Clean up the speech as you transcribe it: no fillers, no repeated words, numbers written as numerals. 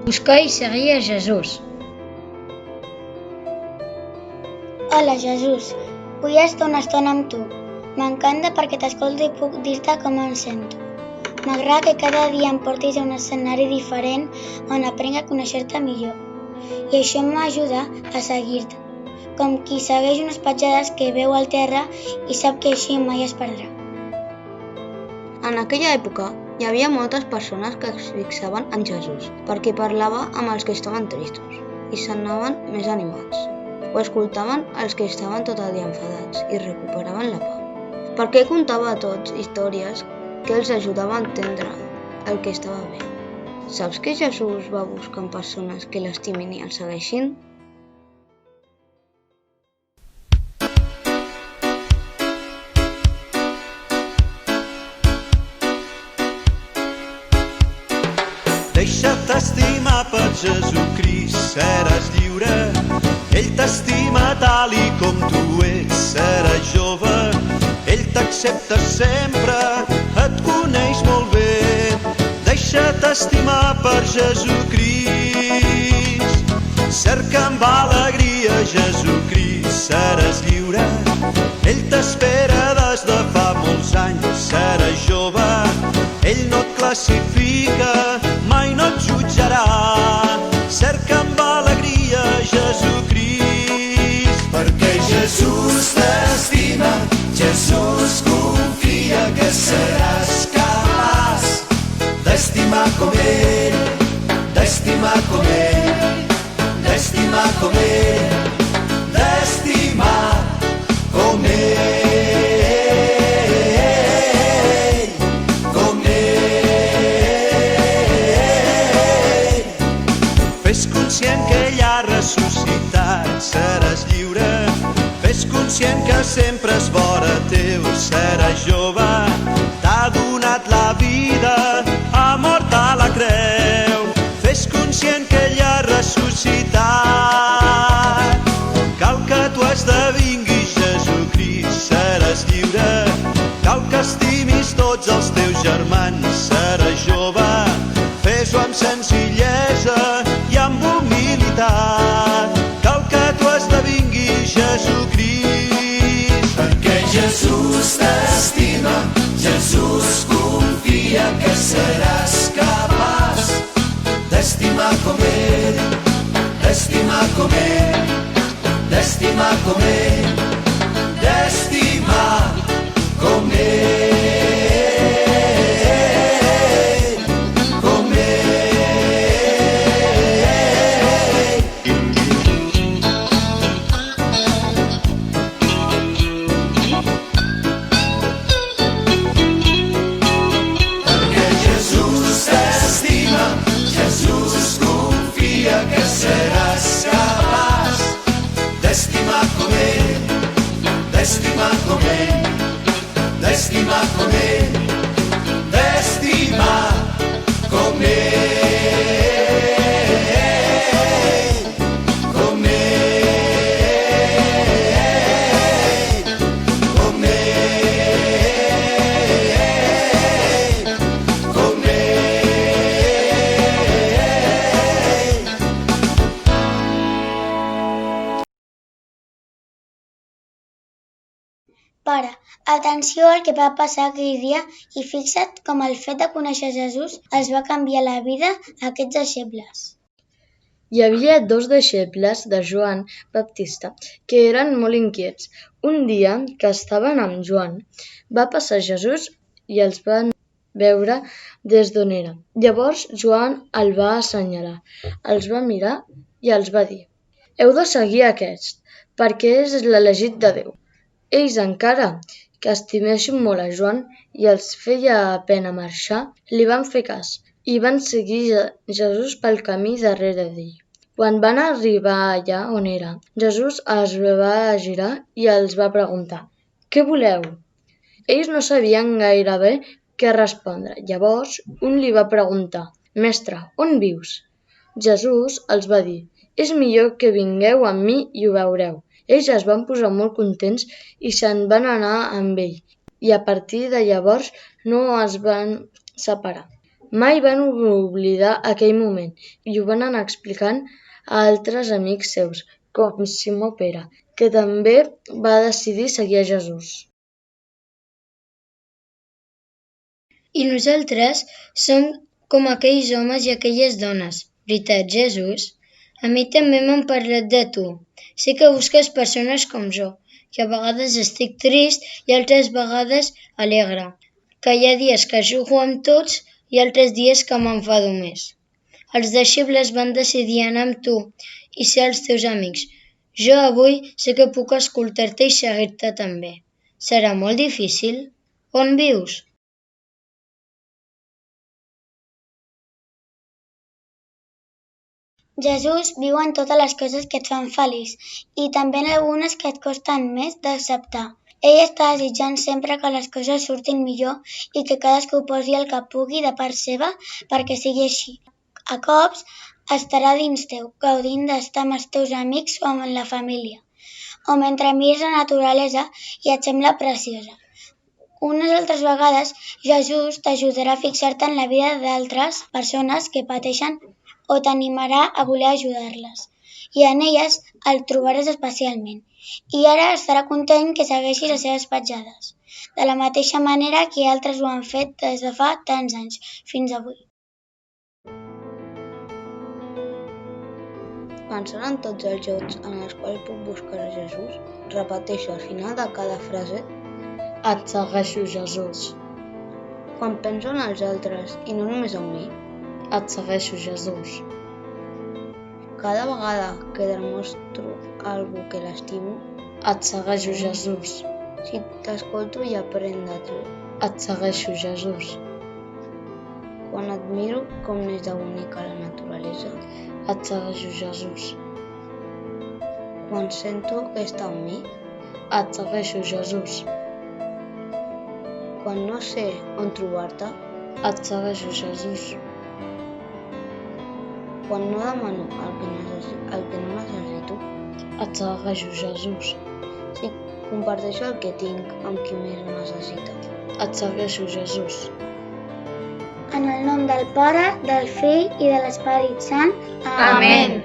Buscar i seguir a Jesús. Hola, Jesús. Vull estar una estona amb tu. M'encanta perquè t'escolto i puc dir-te com em sento. M'agrada que cada dia em portis a un escenari diferent on aprenc a conèixer-te millor. I això m'ajuda a seguir-te, com qui segueix unes petjades que veu al terra i sap que així mai es perdrà. En aquella època hi havia moltes persones que es fixaven en Jesús perquè parlava amb els que estaven tristos i s'anaven més animats, o escoltaven els que estaven tot el dia enfadats i recuperaven la pau. Perquè contava a tots històries que els ajudava a entendre el que estava bé. Saps que Jesús va buscant persones que l'estimin i el segueixin? Deixa't estimar per Jesucrist, seràs lliure. Ell t'estima tal i com tu ets, seràs jove. Ell t'accepta sempre, et coneix molt bé. Deixa't estimar per Jesucrist. Cerca amb alegria Jesucrist, seràs lliure. Ell t'espera des de fa molts anys, seràs jove. Ell no et classifica, mai no et jutjarà. Cerca amb alegria Jesucrist. Perquè Jesús t'estima, Jesús confia que seràs capaç d'estimar com ell, d'estimar com ell, d'estimar com ell, d'estimar com ell, com ell. Fes conscient que ell ha ressuscitat, seràs lliure. Fes conscient que sempre és vora teu, seràs jove. T'ha donat la vida, ha mort a la creu. Fes conscient que ell ha ressuscitat. Cal que tu esdevinguis Jesucrist, seràs lliure. Cal que estimis tots els teus germans, seràs jove. Fes-ho amb senzillesa i amb humilitat. Cal que tu esdevinguis Jesucrist. Perquè Jesús t'estima, Jesús confia que seràs capaç d'estimar com ell, d'estimar com ell, d'estimar com ell, d'estimar com ell. Seràs capaç d'estimar com ell, d'estimar com ell, d'estimar com ell, d'estimar com ell, com ell, com ell, com ell. Pare, atenció al que va passar aquell dia i fixa't com el fet de conèixer Jesús els va canviar la vida a aquests deixebles. Hi havia 2 deixebles de Joan Baptista que eren molt inquiets. Un dia que estaven amb Joan, va passar Jesús i els van veure des d'on era. Llavors Joan el va assenyalar, els va mirar i els va dir: «Heu de seguir aquest, perquè és l'elegit de Déu». Ells, encara que estimessin molt a Joan i els feia pena marxar, li van fer cas i van seguir Jesús pel camí darrere d'ell. Quan van arribar allà on era, Jesús es va girar i els va preguntar: «Què voleu?». Ells no sabien gaire bé què respondre. Llavors un li va preguntar: «Mestre, on vius?». Jesús els va dir: «És millor que vingueu amb mi i ho veureu». Ells es van posar molt contents i se'n van anar amb ell, i a partir de llavors no es van separar. Mai van oblidar aquell moment i ho van anar explicant a altres amics seus, com Simó Pere, que també va decidir seguir a Jesús. I nosaltres som com aquells homes i aquelles dones. Veritat, Jesús? A mi també m'han parlat de tu. Sé que busques persones com jo, que a vegades estic trist i altres vegades alegre, que hi ha dies que jugo amb tots i altres dies que m'enfado més. Els deixebles van decidir anar amb tu i ser els teus amics. Jo avui sé que puc escoltar-te i seguir-te també. Serà molt difícil? On vius? Jesús viu en totes les coses que et fan feliç i també en algunes que et costen més d'acceptar. Ell està desitjant sempre que les coses surtin millor i que cadascú posi el que pugui de part seva perquè sigui així. A cops estarà dins teu, gaudint d'estar amb els teus amics o amb la família, o mentre mires la naturalesa i et sembla preciosa. Unes altres vegades, Jesús t'ajudarà a fixar-te en la vida d'altres persones que pateixen o t'animarà a voler ajudar-les, i en elles el trobaràs especialment. I ara estarà content que segueixis les seves petjades, de la mateixa manera que altres ho han fet des de fa tants anys, fins avui. Pensant en tots els llocs en els quals puc buscar a Jesús, repeteixo al final de cada frase: et segueixo, Jesús. Quan penso en els altres i no només en mi, et segueixo, Jesús. Cada vegada que demostro a algú que l'estimo, et segueixo, Jesús. Si t'escolto i aprenc de tu, et segueixo, Jesús. Quan admiro com n'és de bonica la naturalesa, et segueixo, Jesús. Quan sento que està amb mi, et segueixo, Jesús. Quan no sé on trobar-te, et segueixo, Jesús. Quan no demano el que no necessito, et segueixo, Jesús. Si comparteixo el que tinc amb qui més ho necessita, et segueixo, Jesús. En el nom del Pare, del Fill i de l'Esperit Sant. Amén.